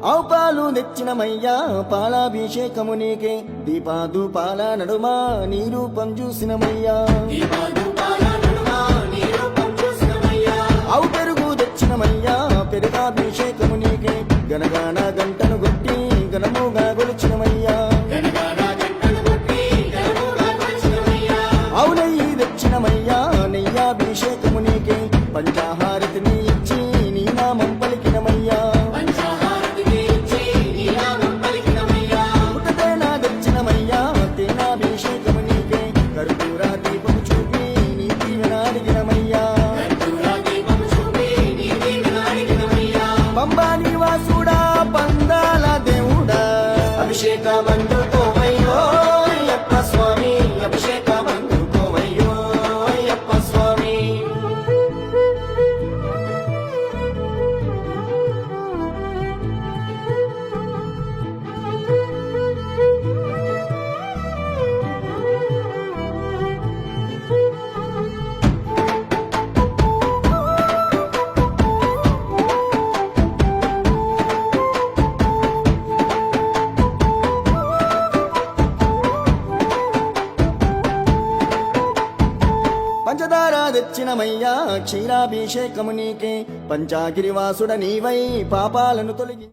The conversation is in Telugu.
ఆవు పాలు తెచ్చినమయ్యా పాలాభిషేకము నీకే దీపాదుపాల నడుమ నీ రూపం చూసినమయ్యా ఆవు పెరుగు తెచ్చినమయ్యా పెరుగాభిషేకము నీకే గనగాన గంటను కొట్టి గనముగా గొలిచినమయ్యా ఆవు నెయ్యి తెచ్చినమయ్యా నెయ్యాభిషేకము నీకే పంచాహారతిని ఇచ్చి నీ నామం పలికినమయ్యా పుట్టతేనా తెచ్చినమయ్యా తేనాభిషేకము నీకే కర్పూర దీపము చూపి నీ దీవెన అడిగినమయ్యా పంబా నివాసుడా పందాల దేవుడా అభిషేకమందుకోవయ్యో అయ్యప్ప స్వామి అభిషేకమందుకోవయ్యో అయ్యప్ప స్వామి పంచదార తెచ్చినమయ్యా క్షీరాభిషేకము నీకే పంచాగిరివాసుడ నీవై పాపాలను తొలగి